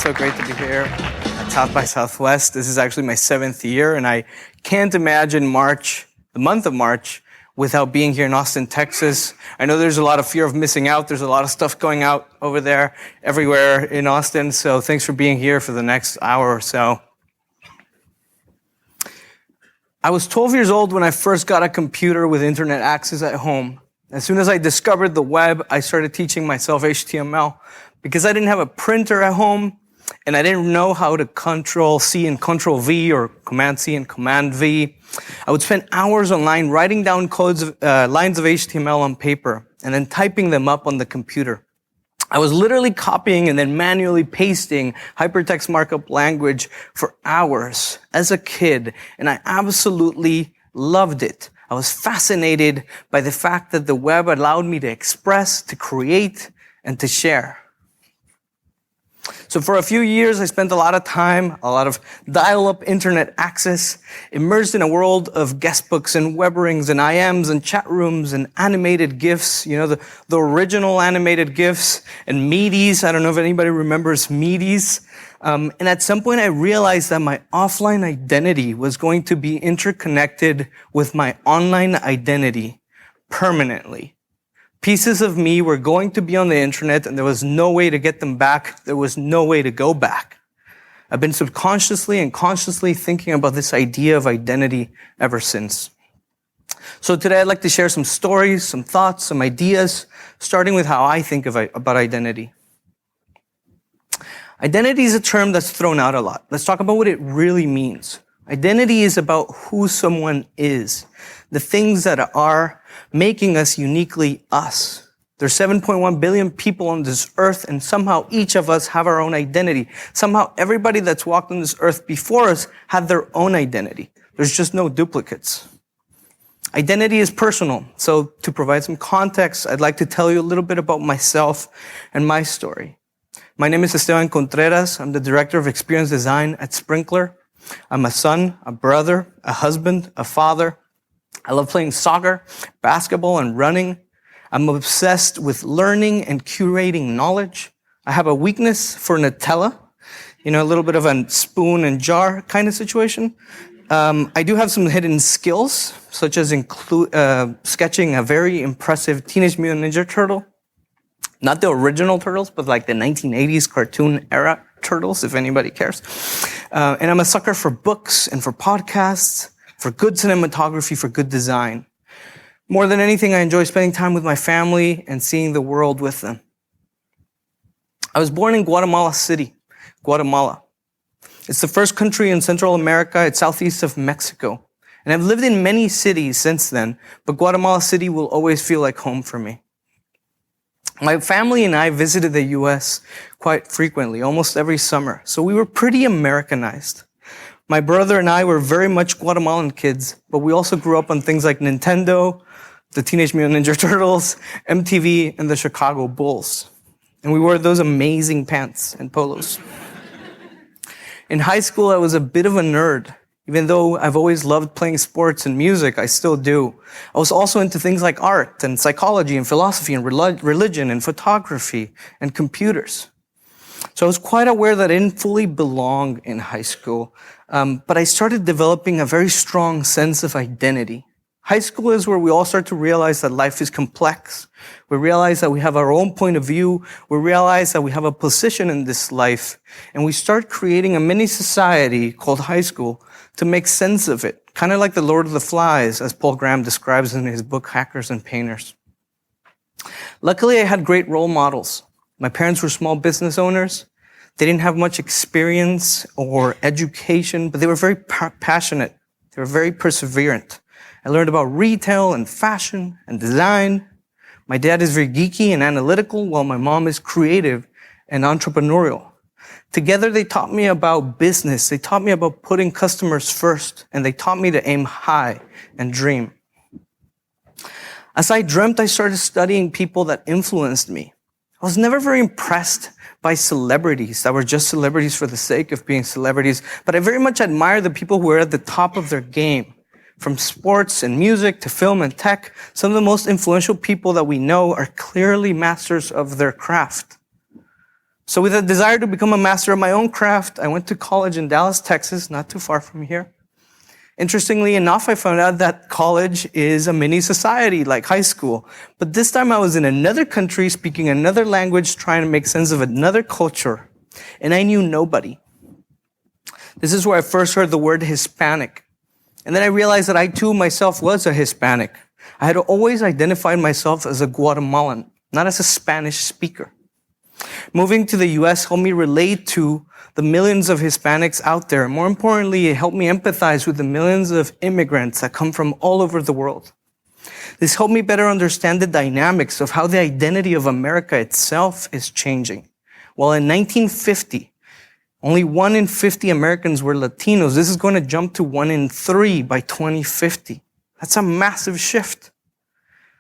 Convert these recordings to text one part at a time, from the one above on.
so great to be here at South by Southwest. This is actually my 7th year, and I can't imagine March, the month of March, without being here in Austin, Texas. I know there's a lot of fear of missing out. There's a lot of stuff going out over there, everywhere in Austin, so thanks for being here for the next hour or so. I was 12 years old when I first got a computer with internet access at home. As soon as I discovered the web, I started teaching myself HTML. Because I didn't have a printer at home, and I didn't know how to Control-C and Control-V or Command-C and Command-V, I would spend hours online writing down lines of HTML on paper and then typing them up on the computer. I was literally copying and then manually pasting hypertext markup language for hours as a kid, and I absolutely loved it. I was fascinated by the fact that the web allowed me to express, to create, and to share. So for a few years, I spent a lot of time, a lot of dial-up internet access, immersed in a world of guestbooks and web rings and IMs and chat rooms and animated GIFs, you know, the original animated GIFs and Meaties. I don't know if anybody remembers Meaties. And at some point, I realized that my offline identity was going to be interconnected with my online identity permanently. Pieces of me were going to be on the internet, and there was no way to get them back. There was no way to go back. I've been subconsciously and consciously thinking about this idea of identity ever since. So today I'd like to share some stories, some thoughts, some ideas, starting with how I think about identity. Identity is a term that's thrown out a lot. Let's talk about what it really means. Identity is about who someone is, the things that are making us uniquely us. There's 7.1 billion people on this earth, and somehow each of us have our own identity. Somehow everybody that's walked on this earth before us had their own identity. There's just no duplicates. Identity is personal. So to provide some context, I'd like to tell you a little bit about myself and my story. My name is Esteban Contreras. I'm the Director of Experience Design at Sprinkler. I'm a son, a brother, a husband, a father. I love playing soccer, basketball, and running. I'm obsessed with learning and curating knowledge. I have a weakness for Nutella, you know, a little bit of a spoon and jar kind of situation. I do have some hidden skills, such as sketching a very impressive Teenage Mutant Ninja Turtle. Not the original Turtles, but like the 1980s cartoon era Turtles, if anybody cares. And I'm a sucker for books and for podcasts, for good cinematography, for good design. More than anything, I enjoy spending time with my family and seeing the world with them. I was born in Guatemala City, Guatemala. It's the first country in Central America. It's southeast of Mexico. And I've lived in many cities since then, but Guatemala City will always feel like home for me. My family and I visited the U.S. quite frequently, almost every summer, so we were pretty Americanized. My brother and I were very much Guatemalan kids, but we also grew up on things like Nintendo, the Teenage Mutant Ninja Turtles, MTV, and the Chicago Bulls. And we wore those amazing pants and polos. In high school, I was a bit of a nerd. Even though I've always loved playing sports and music, I still do. I was also into things like art and psychology and philosophy and religion and photography and computers. So I was quite aware that I didn't fully belong in high school, but I started developing a very strong sense of identity. High school is where we all start to realize that life is complex. We realize that we have our own point of view. We realize that we have a position in this life. And we start creating a mini society called high school to make sense of it, kind of like the Lord of the Flies, as Paul Graham describes in his book, Hackers and Painters. Luckily, I had great role models. My parents were small business owners. They didn't have much experience or education, but they were very passionate. They were very perseverant. I learned about retail and fashion and design. My dad is very geeky and analytical, while my mom is creative and entrepreneurial. Together, they taught me about business. They taught me about putting customers first, and they taught me to aim high and dream. As I dreamt, I started studying people that influenced me. I was never very impressed by celebrities that were just celebrities for the sake of being celebrities, but I very much admire the people who were at the top of their game. From sports and music to film and tech, some of the most influential people that we know are clearly masters of their craft. So with a desire to become a master of my own craft, I went to college in Dallas, Texas, not too far from here. Interestingly enough, I found out that college is a mini society like high school. But this time I was in another country, speaking another language, trying to make sense of another culture. And I knew nobody. This is where I first heard the word Hispanic. And then I realized that I too myself was a Hispanic. I had always identified myself as a Guatemalan, not as a Spanish speaker. Moving to the US helped me relate to the millions of Hispanics out there. More importantly, it helped me empathize with the millions of immigrants that come from all over the world. This helped me better understand the dynamics of how the identity of America itself is changing. While in 1950, only 1 in 50 Americans were Latinos, this is going to jump to 1 in 3 by 2050. That's a massive shift.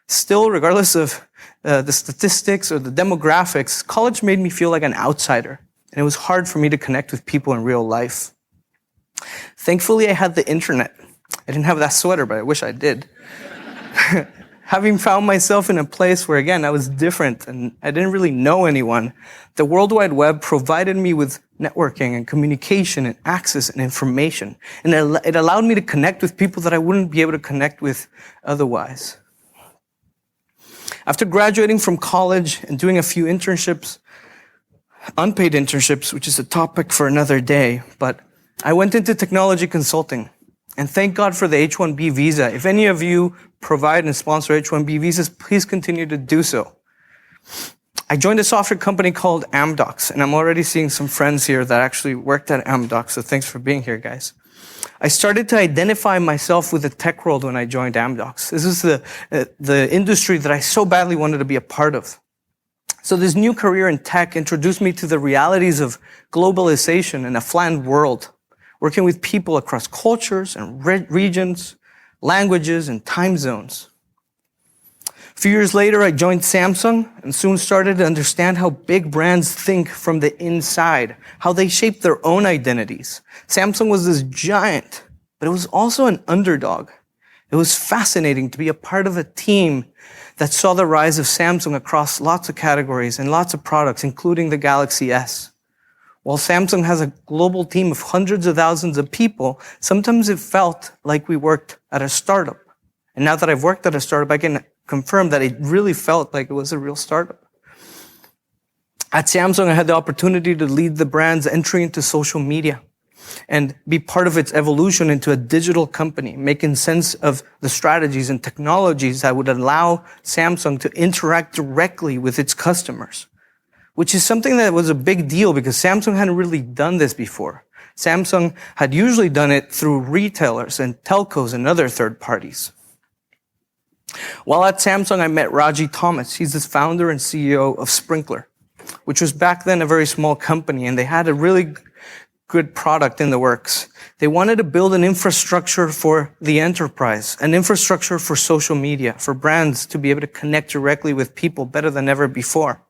Still, regardless of the statistics or the demographics, college made me feel like an outsider, and it was hard for me to connect with people in real life. Thankfully, I had the internet. I didn't have that sweater, but I wish I did. Having found myself in a place where, again, I was different and I didn't really know anyone, the World Wide Web provided me with networking and communication and access and information. And it allowed me to connect with people that I wouldn't be able to connect with otherwise. After graduating from college and doing a few internships, unpaid internships, which is a topic for another day, but I went into technology consulting. And thank God for the H-1B visa. If any of you provide and sponsor H-1B visas, please continue to do so. I joined a software company called Amdocs, and I'm already seeing some friends here that actually worked at Amdocs, so thanks for being here, guys. I started to identify myself with the tech world when I joined Amdocs. This is the industry that I so badly wanted to be a part of. So this new career in tech introduced me to the realities of globalization and a flattened world, working with people across cultures and regions, languages, and time zones. A few years later, I joined Samsung and soon started to understand how big brands think from the inside, how they shape their own identities. Samsung was this giant, but it was also an underdog. It was fascinating to be a part of a team that saw the rise of Samsung across lots of categories and lots of products, including the Galaxy S. While Samsung has a global team of hundreds of thousands of people, sometimes it felt like we worked at a startup. And now that I've worked at a startup, I can confirm that it really felt like it was a real startup. At Samsung, I had the opportunity to lead the brand's entry into social media and be part of its evolution into a digital company, making sense of the strategies and technologies that would allow Samsung to interact directly with its customers, which is something that was a big deal because Samsung hadn't really done this before. Samsung had usually done it through retailers and telcos and other third parties. While at Samsung, I met Raji Thomas. He's the founder and CEO of Sprinkler, which was back then a very small company, and they had a really good product in the works. They wanted to build an infrastructure for the enterprise, an infrastructure for social media, for brands to be able to connect directly with people better than ever before.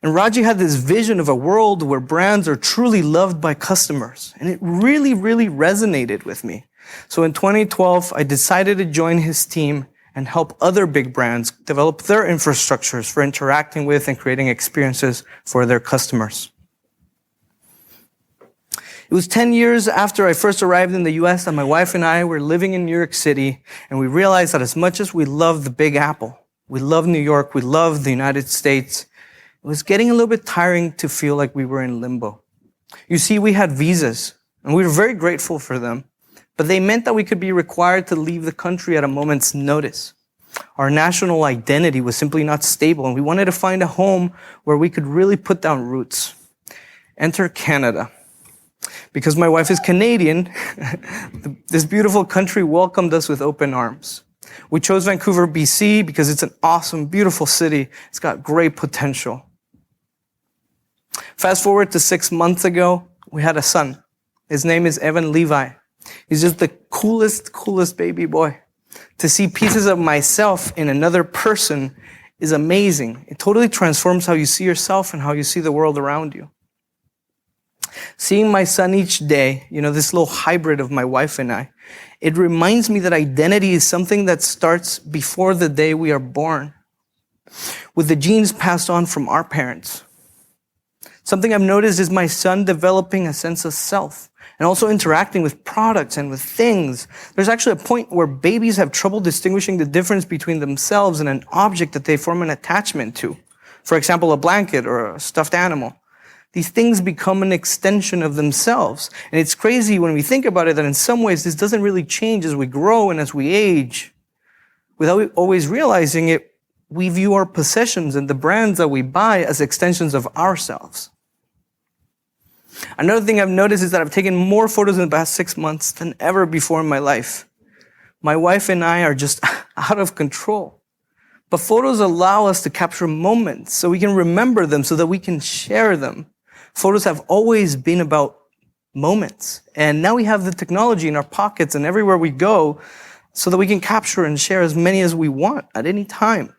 And Raji had this vision of a world where brands are truly loved by customers. And it really, really resonated with me. So in 2012, I decided to join his team and help other big brands develop their infrastructures for interacting with and creating experiences for their customers. It was 10 years after I first arrived in the US that my wife and I were living in New York City, and we realized that as much as we love the Big Apple, we love New York, we love the United States, it was getting a little bit tiring to feel like we were in limbo. You see, we had visas, and we were very grateful for them, but they meant that we could be required to leave the country at a moment's notice. Our national identity was simply not stable, and we wanted to find a home where we could really put down roots. Enter Canada. Because my wife is Canadian, this beautiful country welcomed us with open arms. We chose Vancouver, BC, because it's an awesome, beautiful city. It's got great potential. Fast forward to 6 months ago, we had a son. His name is Evan Levi. He's just the coolest baby boy. To see pieces of myself in another person is amazing. It totally transforms how you see yourself and how you see the world around you. Seeing my son each day, this little hybrid of my wife and I, it reminds me that identity is something that starts before the day we are born, with the genes passed on from our parents. Something I've noticed is my son developing a sense of self and also interacting with products and with things. There's actually a point where babies have trouble distinguishing the difference between themselves and an object that they form an attachment to. For example, a blanket or a stuffed animal. These things become an extension of themselves. And it's crazy when we think about it that in some ways this doesn't really change as we grow and as we age. Without always realizing it, we view our possessions and the brands that we buy as extensions of ourselves. Another thing I've noticed is that I've taken more photos in the past 6 months than ever before in my life. My wife and I are just out of control. But photos allow us to capture moments so we can remember them, so that we can share them. Photos have always been about moments. And now we have the technology in our pockets and everywhere we go so that we can capture and share as many as we want at any time.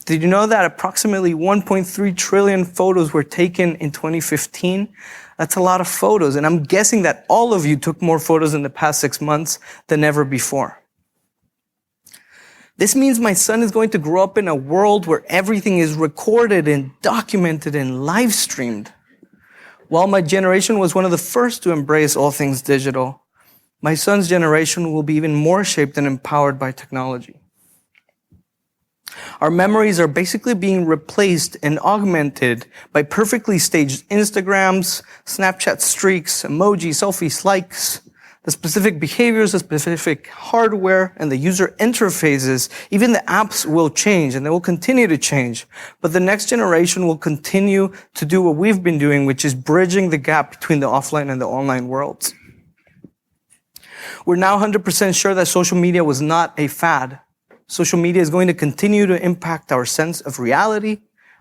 Did you know that approximately 1.3 trillion photos were taken in 2015? That's a lot of photos. And I'm guessing that all of you took more photos in the past 6 months than ever before. This means my son is going to grow up in a world where everything is recorded and documented and live streamed. While my generation was one of the first to embrace all things digital, my son's generation will be even more shaped and empowered by technology. Our memories are basically being replaced and augmented by perfectly staged Instagrams, Snapchat streaks, emojis, selfies, likes. The specific behaviors, the specific hardware, and the user interfaces, even the apps will change, and they will continue to change. But the next generation will continue to do what we've been doing, which is bridging the gap between the offline and the online worlds. We're now 100% sure that social media was not a fad. Social media is going to continue to impact our sense of reality,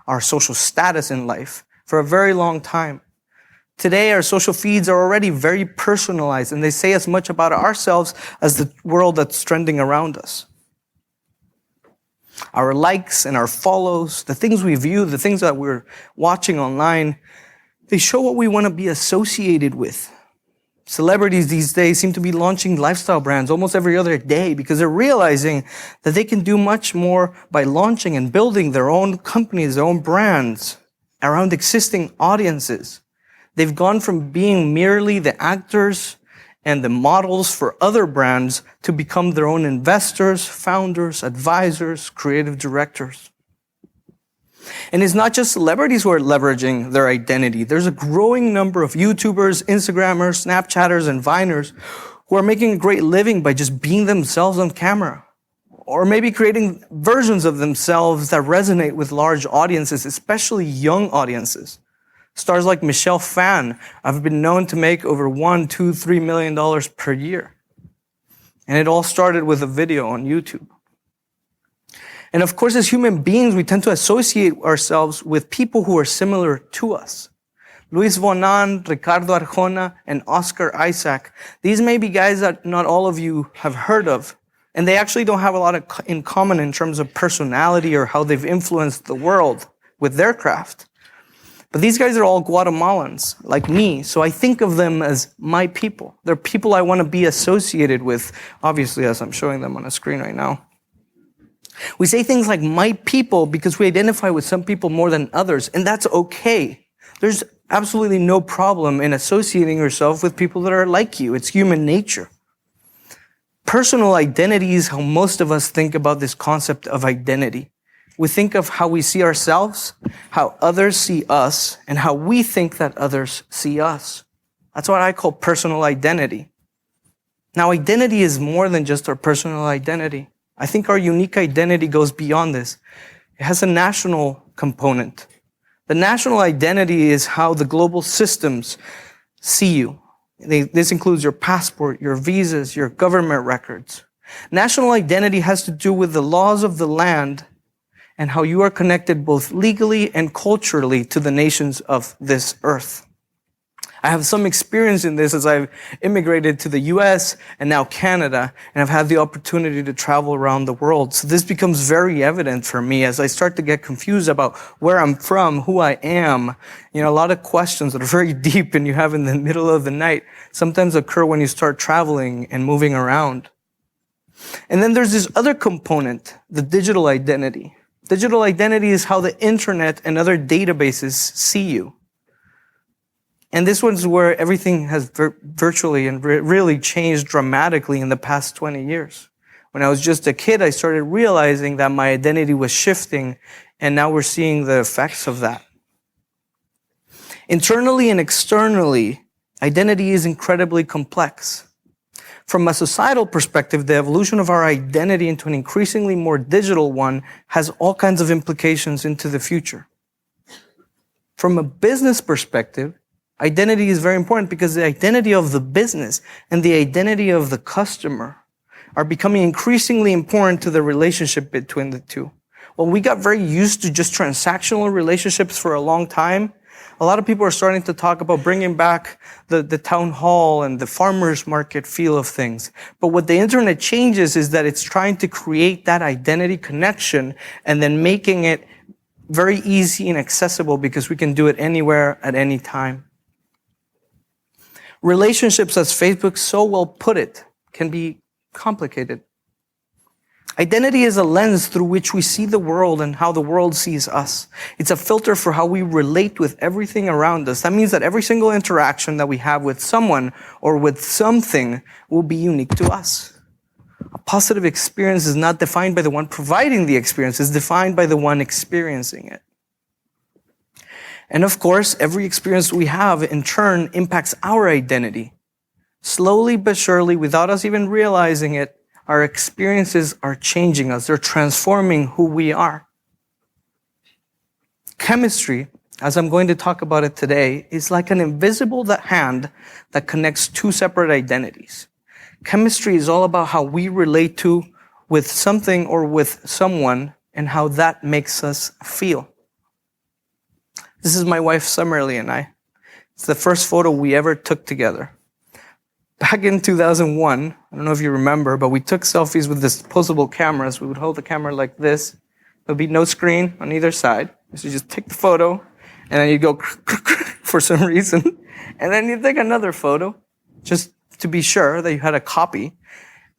our social status in life, for a very long time. Today, our social feeds are already very personalized, and they say as much about ourselves as the world that's trending around us. Our likes and our follows, the things we view, the things that we're watching online, they show what we want to be associated with. Celebrities these days seem to be launching lifestyle brands almost every other day because they're realizing that they can do much more by launching and building their own companies, their own brands around existing audiences. They've gone from being merely the actors and the models for other brands to become their own investors, founders, advisors, creative directors. And it's not just celebrities who are leveraging their identity. There's a growing number of YouTubers, Instagrammers, Snapchatters, and Viners who are making a great living by just being themselves on camera. Or maybe creating versions of themselves that resonate with large audiences, especially young audiences. Stars like Michelle Phan have been known to make over $1, $2, $3 million per year. And it all started with a video on YouTube. And of course, as human beings, we tend to associate ourselves with people who are similar to us. Luis Vonan, Ricardo Arjona, and Oscar Isaac. These may be guys that not all of you have heard of. And they actually don't have a lot in common in terms of personality or how they've influenced the world with their craft. But these guys are all Guatemalans, like me, so I think of them as my people. They're people I want to be associated with, obviously, as I'm showing them on a screen right now. We say things like my people because we identify with some people more than others, and that's okay. There's absolutely no problem in associating yourself with people that are like you. It's human nature. Personal identity is how most of us think about this concept of identity. We think of how we see ourselves, how others see us, and how we think that others see us. That's what I call personal identity. Now, identity is more than just our personal identity. I think our unique identity goes beyond this. It has a national component. The national identity is how the global systems see you. This includes your passport, your visas, your government records. National identity has to do with the laws of the land and how you are connected both legally and culturally to the nations of this earth. I have some experience in this as I've immigrated to the US and now Canada, and I've had the opportunity to travel around the world. So this becomes very evident for me as I start to get confused about where I'm from, who I am. You know, a lot of questions that are very deep and you have in the middle of the night sometimes occur when you start traveling and moving around. And then there's this other component, the digital identity. Digital identity is how the internet and other databases see you. And this one's where everything has virtually and really changed dramatically in the past 20 years. When I was just a kid, I started realizing that my identity was shifting, and now we're seeing the effects of that. Internally and externally, identity is incredibly complex. From a societal perspective, the evolution of our identity into an increasingly more digital one has all kinds of implications into the future. From a business perspective, identity is very important because the identity of the business and the identity of the customer are becoming increasingly important to the relationship between the two. Well, we got very used to just transactional relationships for a long time. A lot of people are starting to talk about bringing back the town hall and the farmer's market feel of things. But what the internet changes is that it's trying to create that identity connection and then making it very easy and accessible because we can do it anywhere at any time. Relationships, as Facebook so well put it, can be complicated. Identity is a lens through which we see the world and how the world sees us. It's a filter for how we relate with everything around us. That means that every single interaction that we have with someone or with something will be unique to us. A positive experience is not defined by the one providing the experience, it's defined by the one experiencing it. And of course, every experience we have in turn impacts our identity. Slowly but surely, without us even realizing it, our experiences are changing us. They're transforming who we are. Chemistry, as I'm going to talk about it today, is like an invisible hand that connects two separate identities. Chemistry is all about how we relate to with something or with someone and how that makes us feel. This is my wife, Summerly, and I. It's the first photo we ever took together. Back in 2001, I don't know if you remember, but we took selfies with disposable cameras. We would hold the camera like this. There'd be no screen on either side. So you just take the photo, and then you go for some reason. And then you take another photo, just to be sure that you had a copy,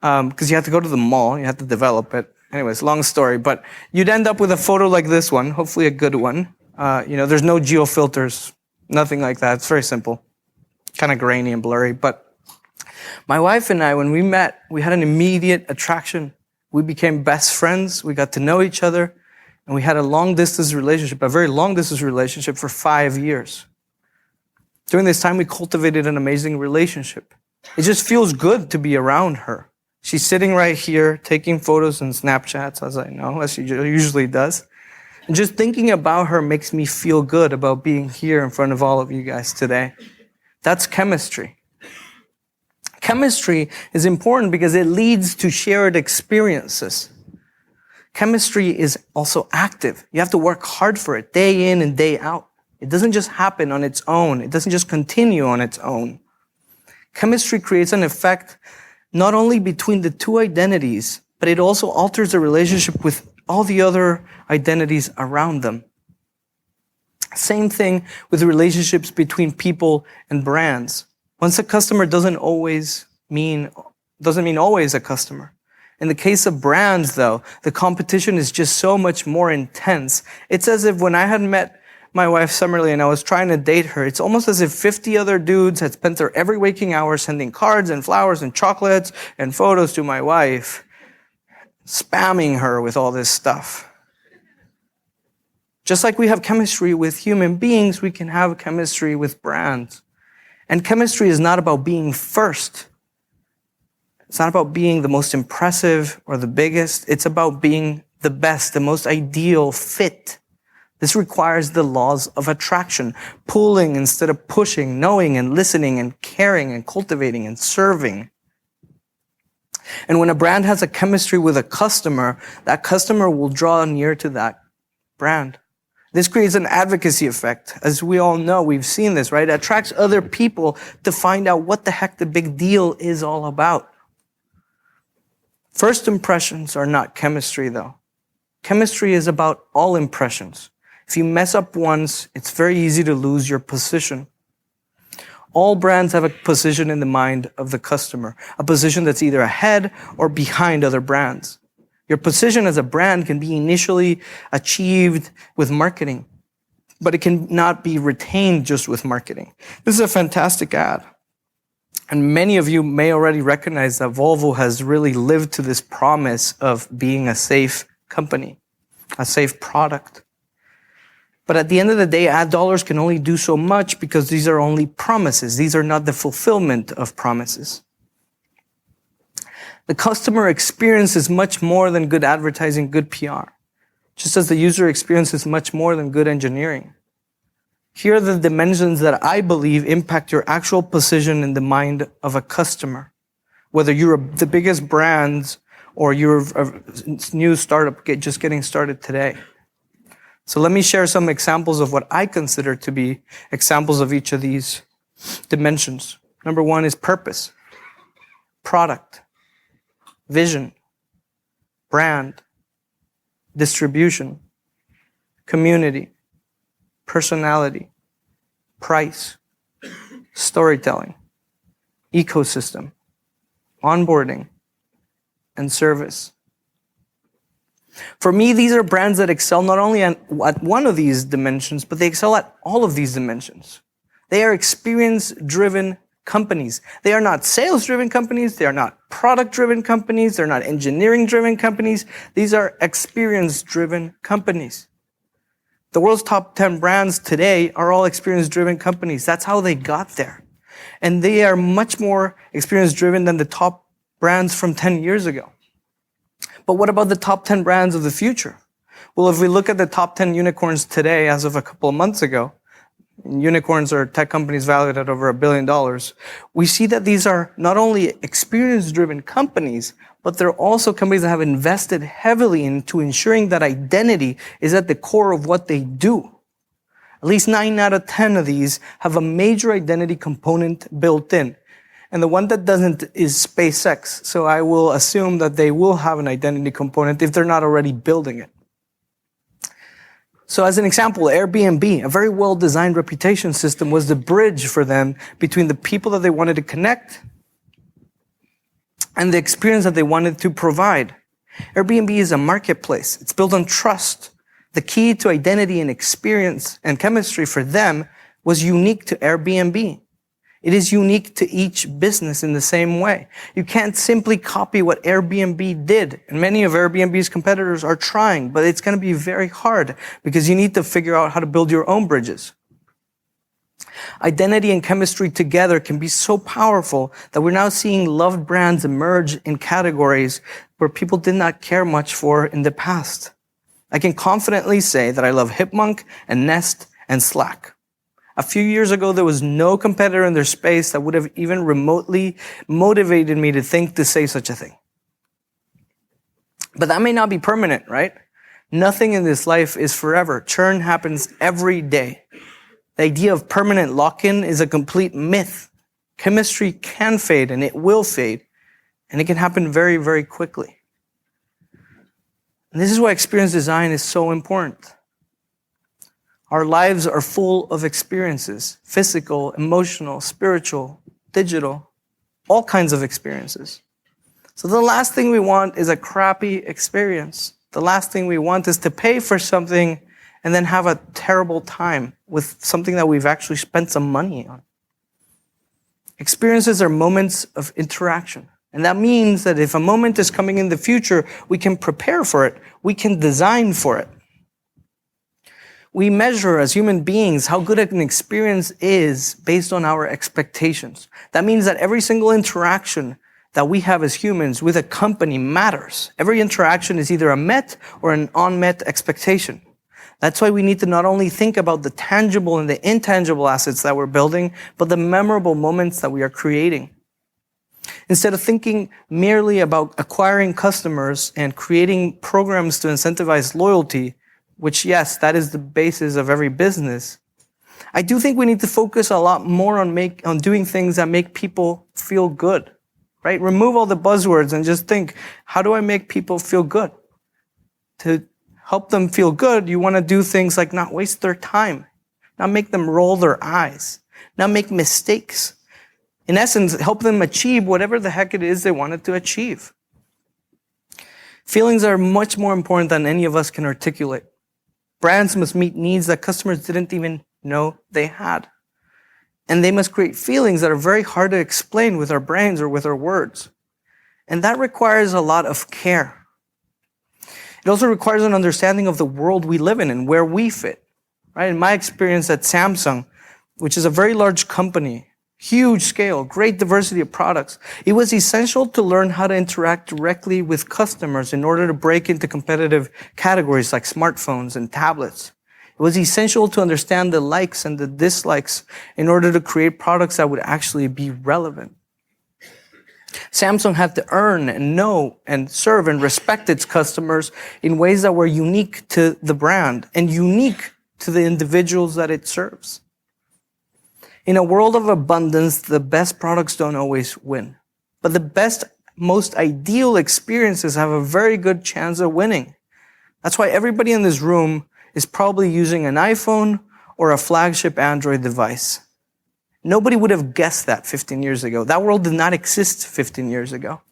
because you had to go to the mall, you had to develop it. Anyways, long story, but you'd end up with a photo like this one, hopefully a good one. There's no geo filters, nothing like that. It's very simple, kind of grainy and blurry, but my wife and I, when we met, we had an immediate attraction. We became best friends. We got to know each other. And we had a long-distance relationship, a very long-distance relationship for 5 years. During this time, we cultivated an amazing relationship. It just feels good to be around her. She's sitting right here, taking photos and Snapchats, as I know, as she usually does. And just thinking about her makes me feel good about being here in front of all of you guys today. That's chemistry. Chemistry is important because it leads to shared experiences. Chemistry is also active. You have to work hard for it, day in and day out. It doesn't just happen on its own. It doesn't just continue on its own. Chemistry creates an effect not only between the two identities, but it also alters the relationship with all the other identities around them. Same thing with relationships between people and brands. Once a customer doesn't mean always a customer. In the case of brands, though, the competition is just so much more intense. It's as if when I had met my wife, Summerly, and I was trying to date her, it's almost as if 50 other dudes had spent their every waking hour sending cards and flowers and chocolates and photos to my wife, spamming her with all this stuff. Just like we have chemistry with human beings, we can have chemistry with brands. And chemistry is not about being first. It's not about being the most impressive or the biggest. It's about being the best, the most ideal fit. This requires the laws of attraction, pulling instead of pushing, knowing and listening and caring and cultivating and serving. And when a brand has a chemistry with a customer, that customer will draw near to that brand. This creates an advocacy effect. As we all know, we've seen this, right? It attracts other people to find out what the heck the big deal is all about. First impressions are not chemistry, though. Chemistry is about all impressions. If you mess up once, it's very easy to lose your position. All brands have a position in the mind of the customer, a position that's either ahead or behind other brands. Your position as a brand can be initially achieved with marketing. but it cannot be retained just with marketing. This is a fantastic ad. And many of you may already recognize that Volvo has really lived to this promise of being a safe company, a safe product. But at the end of the day, ad dollars can only do so much because these are only promises. These are not the fulfillment of promises. The customer experience is much more than good advertising, good PR, just as the user experience is much more than good engineering. Here are the dimensions that I believe impact your actual position in the mind of a customer, whether you're the biggest brand or you're a new startup just getting started today. So let me share some examples of what I consider to be examples of each of these dimensions. Number one is purpose, product, vision, brand, distribution, community, personality, price, storytelling, ecosystem, onboarding, and service. For me, these are brands that excel not only at one of these dimensions, but they excel at all of these dimensions. They are experience-driven companies. They are not sales-driven companies. They are not product-driven companies. They're not engineering-driven companies. These are experience-driven companies. The world's top 10 brands today are all experience-driven companies. That's how they got there. And they are much more experience-driven than the top brands from 10 years ago. But what about the top 10 brands of the future? Well, if we look at the top 10 unicorns today, as of a couple of months ago, unicorns are tech companies valued at over $1 billion, we see that these are not only experience-driven companies, but they're also companies that have invested heavily into ensuring that identity is at the core of what they do. At least 9 out of 10 of these have a major identity component built in. And the one that doesn't is SpaceX. So I will assume that they will have an identity component if they're not already building it. So as an example, Airbnb, a very well-designed reputation system, was the bridge for them between the people that they wanted to connect and the experience that they wanted to provide. Airbnb is a marketplace. It's built on trust. The key to identity and experience and chemistry for them was unique to Airbnb. It is unique to each business in the same way. You can't simply copy what Airbnb did. And many of Airbnb's competitors are trying, but it's going to be very hard because you need to figure out how to build your own bridges. Identity and chemistry together can be so powerful that we're now seeing loved brands emerge in categories where people did not care much for in the past. I can confidently say that I love Hipmunk and Nest and Slack. A few years ago, there was no competitor in their space that would have even remotely motivated me to think to say such a thing. But that may not be permanent, right? Nothing in this life is forever. Churn happens every day. The idea of permanent lock-in is a complete myth. Chemistry can fade and it will fade, and it can happen very, very quickly. And this is why experience design is so important. Our lives are full of experiences, physical, emotional, spiritual, digital, all kinds of experiences. So the last thing we want is a crappy experience. The last thing we want is to pay for something and then have a terrible time with something that we've actually spent some money on. Experiences are moments of interaction. And that means that if a moment is coming in the future, we can prepare for it. We can design for it. We measure as human beings how good an experience is based on our expectations. That means that every single interaction that we have as humans with a company matters. Every interaction is either a met or an unmet expectation. That's why we need to not only think about the tangible and the intangible assets that we're building, but the memorable moments that we are creating. Instead of thinking merely about acquiring customers and creating programs to incentivize loyalty, which, yes, that is the basis of every business, I do think we need to focus a lot more on doing things that make people feel good, right? Remove all the buzzwords and just think, how do I make people feel good? To help them feel good, you want to do things like not waste their time, not make them roll their eyes, not make mistakes. In essence, help them achieve whatever the heck it is they wanted to achieve. Feelings are much more important than any of us can articulate. Brands must meet needs that customers didn't even know they had. And they must create feelings that are very hard to explain with our brains or with our words. And that requires a lot of care. It also requires an understanding of the world we live in and where we fit. Right? In my experience at Samsung, which is a very large company, huge scale, great diversity of products, it was essential to learn how to interact directly with customers in order to break into competitive categories like smartphones and tablets. It was essential to understand the likes and the dislikes in order to create products that would actually be relevant. Samsung had to earn and know and serve and respect its customers in ways that were unique to the brand and unique to the individuals that it serves. In a world of abundance, the best products don't always win. But the best, most ideal experiences have a very good chance of winning. That's why everybody in this room is probably using an iPhone or a flagship Android device. Nobody would have guessed that 15 years ago. That world did not exist 15 years ago.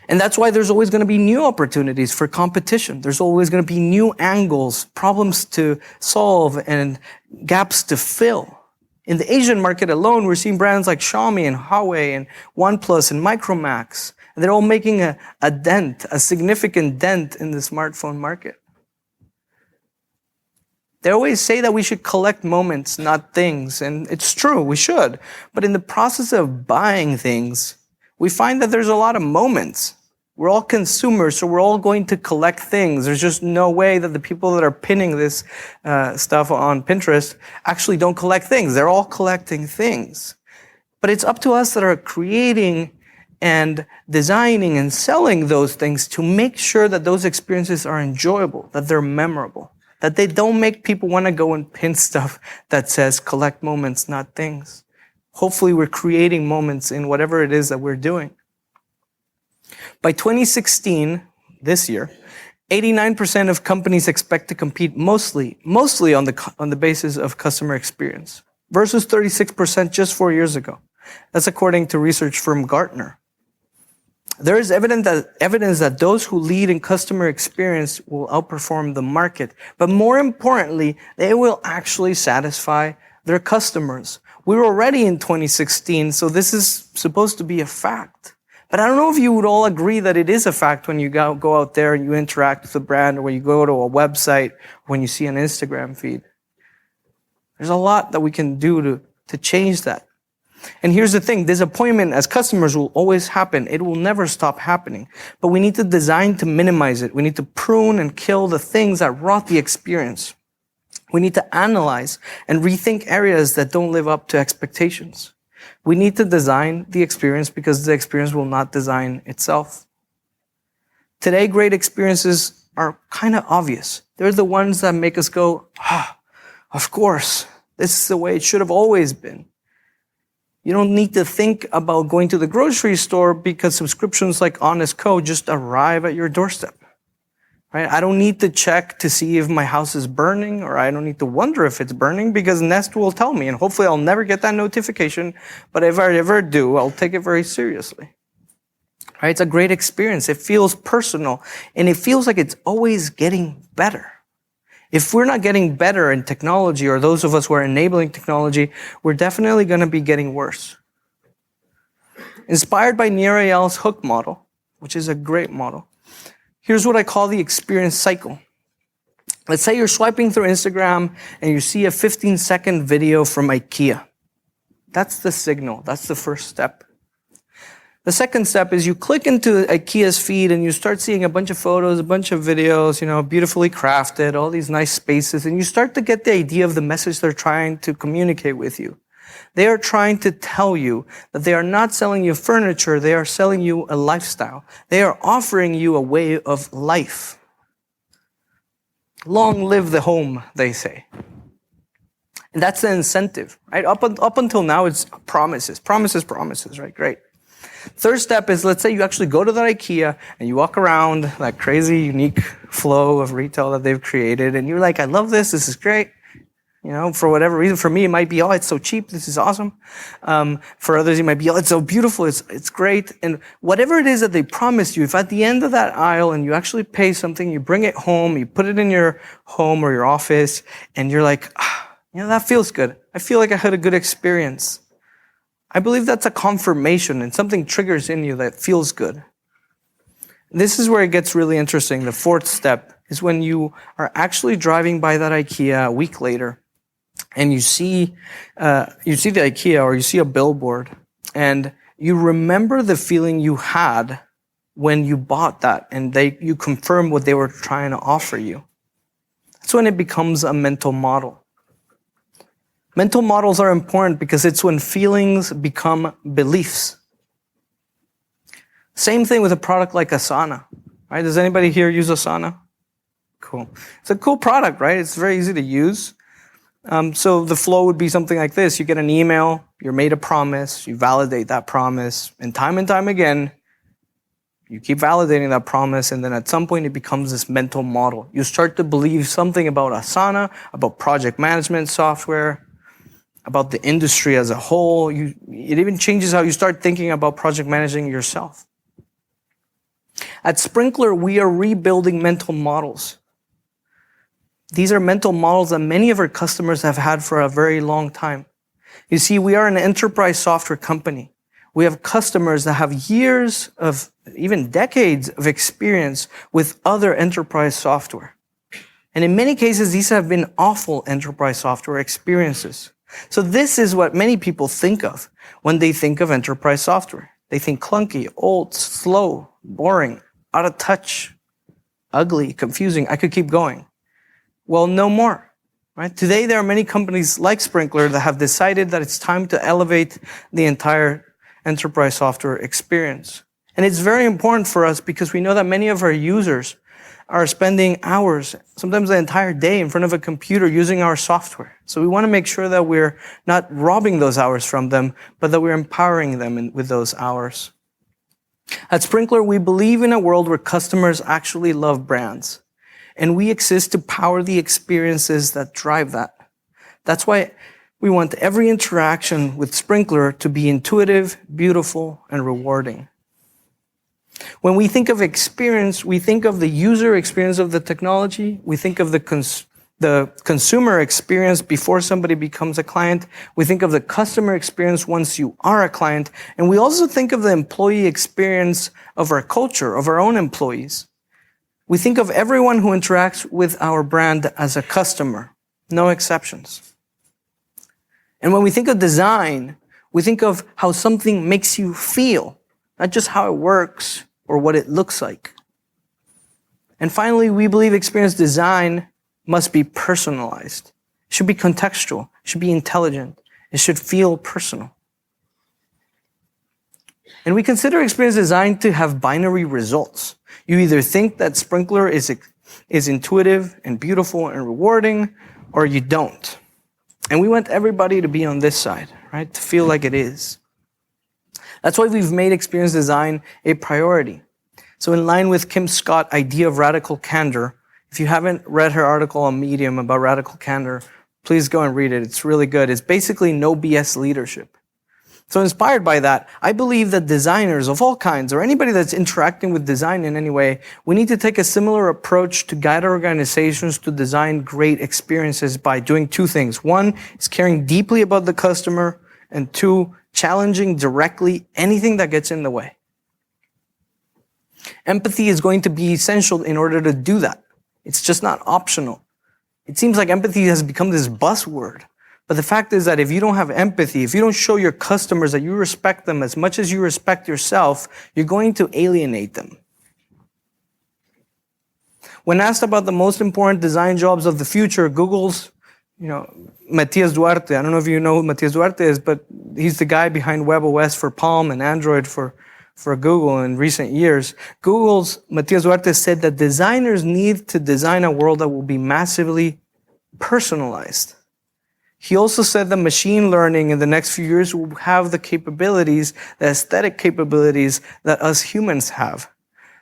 And that's why there's always going to be new opportunities for competition. There's always going to be new angles, problems to solve, and gaps to fill. In the Asian market alone, we're seeing brands like Xiaomi and Huawei and OnePlus and Micromax. And they're all making a dent, a significant dent in the smartphone market. They always say that we should collect moments, not things. And it's true, we should. But in the process of buying things, we find that there's a lot of moments. We're all consumers, so we're all going to collect things. There's just no way that the people that are pinning this stuff on Pinterest actually don't collect things. They're all collecting things. But it's up to us that are creating and designing and selling those things to make sure that those experiences are enjoyable, that they're memorable, that they don't make people want to go and pin stuff that says collect moments, not things. Hopefully we're creating moments in whatever it is that we're doing. By 2016, this year, 89% of companies expect to compete mostly on the basis of customer experience, versus 36% just 4 years ago. That's according to research from Gartner. There is evidence that those who lead in customer experience will outperform the market, but more importantly, they will actually satisfy their customers. We're already in 2016, so this is supposed to be a fact. But I don't know if you would all agree that it is a fact when you go out there and you interact with the brand, or when you go to a website, or when you see an Instagram feed. There's a lot that we can do to change that. And here's the thing, disappointment as customers will always happen. It will never stop happening. But we need to design to minimize it. We need to prune and kill the things that rot the experience. We need to analyze and rethink areas that don't live up to expectations. We need to design the experience because the experience will not design itself. Today, great experiences are kind of obvious. They're the ones that make us go, of course, this is the way it should have always been. You don't need to think about going to the grocery store because subscriptions like Honest Co just arrive at your doorstep. Right? I don't need to check to see if my house is burning, or I don't need to wonder if it's burning because Nest will tell me, and hopefully I'll never get that notification, but if I ever do, I'll take it very seriously. Right? It's a great experience. It feels personal, and it feels like it's always getting better. If we're not getting better in technology, or those of us who are enabling technology, we're definitely going to be getting worse. Inspired by Nir Eyal's hook model, which is a great model, here's what I call the experience cycle. Let's say you're swiping through Instagram and you see a 15-second video from IKEA. That's the signal. That's the first step. The second step is you click into IKEA's feed and you start seeing a bunch of photos, a bunch of videos, beautifully crafted, all these nice spaces, and you start to get the idea of the message they're trying to communicate with you. They are trying to tell you that they are not selling you furniture, they are selling you a lifestyle. They are offering you a way of life. Long live the home, they say. And that's the incentive, right? Up until now, it's promises, right? Great. Third step is, let's say you actually go to that IKEA and you walk around that crazy, unique flow of retail that they've created, and you're like, I love this is great. for whatever reason. For me, it might be, oh, it's so cheap, this is awesome. For others, it might be, oh, it's so beautiful, it's great. And whatever it is that they promised you, if at the end of that aisle and you actually pay something, you bring it home, you put it in your home or your office, and you're like, that feels good. I feel like I had a good experience. I believe that's a confirmation and something triggers in you that feels good. This is where it gets really interesting. The fourth step is when you are actually driving by that IKEA a week later and you see the IKEA or you see a billboard and you remember the feeling you had when you bought that and you confirm what they were trying to offer you. That's when it becomes a mental model. Mental models are important because it's when feelings become beliefs. Same thing with a product like Asana, right? Does anybody here use Asana? Cool. It's a cool product, right? It's very easy to use. So the flow would be something like this. You get an email, you're made a promise, you validate that promise, and time again, you keep validating that promise, and then at some point it becomes this mental model. You start to believe something about Asana, about project management software, about the industry as a whole. It even changes how you start thinking about project managing yourself. At Sprinkler, we are rebuilding mental models. These are mental models that many of our customers have had for a very long time. You see, we are an enterprise software company. We have customers that have years of, even decades of experience with other enterprise software. And in many cases, these have been awful enterprise software experiences. So this is what many people think of when they think of enterprise software. They think clunky, old, slow, boring, out of touch, ugly, confusing. I could keep going. Well, no more, right? Today, there are many companies like Sprinkler that have decided that it's time to elevate the entire enterprise software experience. And it's very important for us because we know that many of our users are spending hours, sometimes the entire day in front of a computer using our software. So we want to make sure that we're not robbing those hours from them, but that we're empowering them with those hours. At Sprinkler, we believe in a world where customers actually love brands, and we exist to power the experiences that drive that. That's why we want every interaction with Sprinkler to be intuitive, beautiful, and rewarding. When we think of experience, we think of the user experience of the technology. We think of the consumer experience before somebody becomes a client. We think of the customer experience once you are a client. And we also think of the employee experience of our culture, of our own employees. We think of everyone who interacts with our brand as a customer, no exceptions. And when we think of design, we think of how something makes you feel, not just how it works or what it looks like. And finally, we believe experience design must be personalized. It should be contextual. It should be intelligent. It should feel personal. And we consider experience design to have binary results. You either think that Sprinkler is intuitive and beautiful and rewarding, or you don't. And we want everybody to be on this side, right? To feel like it is. That's why we've made experience design a priority. So in line with Kim Scott's idea of radical candor, if you haven't read her article on Medium about radical candor, please go and read it. It's really good. It's basically no BS leadership. So inspired by that, I believe that designers of all kinds, or anybody that's interacting with design in any way, we need to take a similar approach to guide our organizations to design great experiences by doing two things. One is caring deeply about the customer, and two, challenging directly anything that gets in the way. Empathy is going to be essential in order to do that. It's just not optional. It seems like empathy has become this buzzword. But the fact is that if you don't have empathy, if you don't show your customers that you respect them as much as you respect yourself, you're going to alienate them. When asked about the most important design jobs of the future, Google's, Matias Duarte, I don't know if you know who Matias Duarte is, but he's the guy behind WebOS for Palm and Android for Google in recent years. Google's Matias Duarte said that designers need to design a world that will be massively personalized. He also said that machine learning in the next few years will have the capabilities, the aesthetic capabilities that us humans have.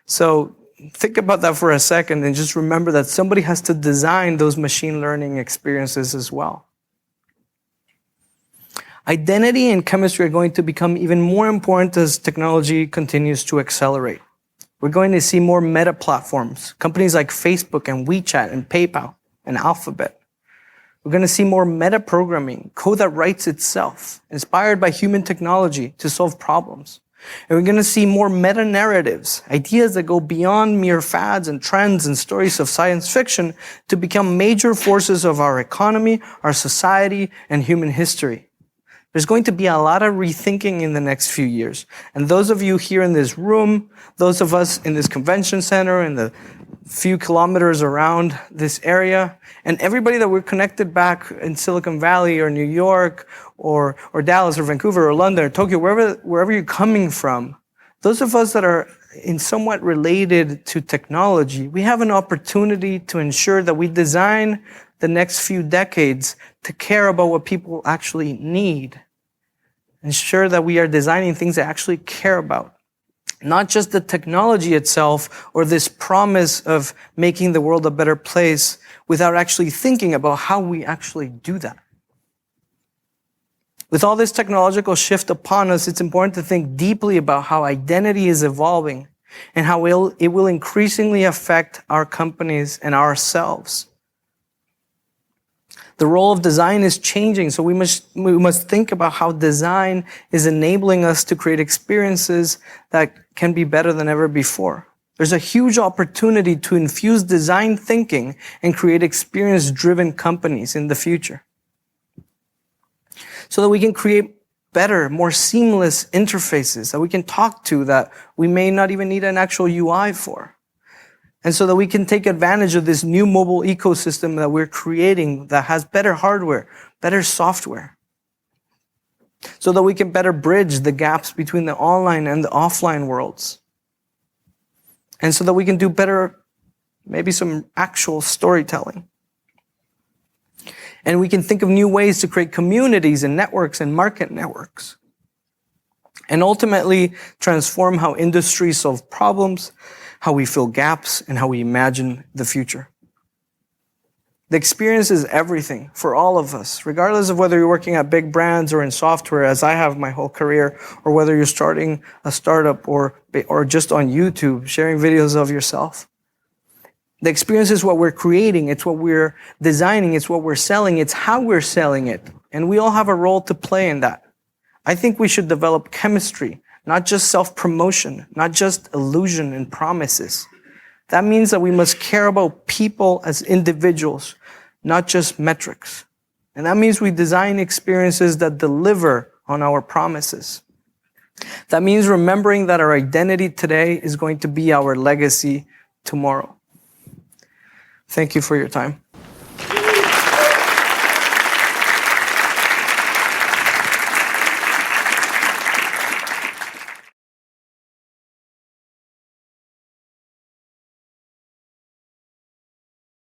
So think about that for a second and just remember that somebody has to design those machine learning experiences as well. Identity and chemistry are going to become even more important as technology continues to accelerate. We're going to see more meta platforms, companies like Facebook and WeChat and PayPal and Alphabet. We're going to see more meta programming, code that writes itself, inspired by human technology to solve problems. And we're going to see more meta narratives, ideas that go beyond mere fads and trends and stories of science fiction to become major forces of our economy, our society, and human history. There's going to be a lot of rethinking in the next few years. And those of you here in this room, those of us in this convention center, in the few kilometers around this area, and everybody that we're connected back in Silicon Valley or New York or Dallas or Vancouver or London or Tokyo, wherever you're coming from, those of us that are in somewhat related to technology, we have an opportunity to ensure that we design the next few decades to care about what people actually need. Ensure that we are designing things they actually care about. Not just the technology itself or this promise of making the world a better place without actually thinking about how we actually do that. With all this technological shift upon us, it's important to think deeply about how identity is evolving and how it will increasingly affect our companies and ourselves. The role of design is changing, so we must think about how design is enabling us to create experiences that can be better than ever before. There's a huge opportunity to infuse design thinking and create experience-driven companies in the future, so that we can create better, more seamless interfaces that we can talk to that we may not even need an actual UI for. And so that we can take advantage of this new mobile ecosystem that we're creating that has better hardware, better software. So that we can better bridge the gaps between the online and the offline worlds. And so that we can do better, maybe some actual storytelling. And we can think of new ways to create communities and networks and market networks. And ultimately transform how industries solve problems, how we fill gaps, and how we imagine the future. The experience is everything for all of us, regardless of whether you're working at big brands or in software, as I have my whole career, or whether you're starting a startup or just on YouTube, sharing videos of yourself. The experience is what we're creating, it's what we're designing, it's what we're selling, it's how we're selling it. And we all have a role to play in that. I think we should develop chemistry, not just self-promotion, not just illusion and promises. That means that we must care about people as individuals, not just metrics. And that means we design experiences that deliver on our promises. That means remembering that our identity today is going to be our legacy tomorrow. Thank you for your time.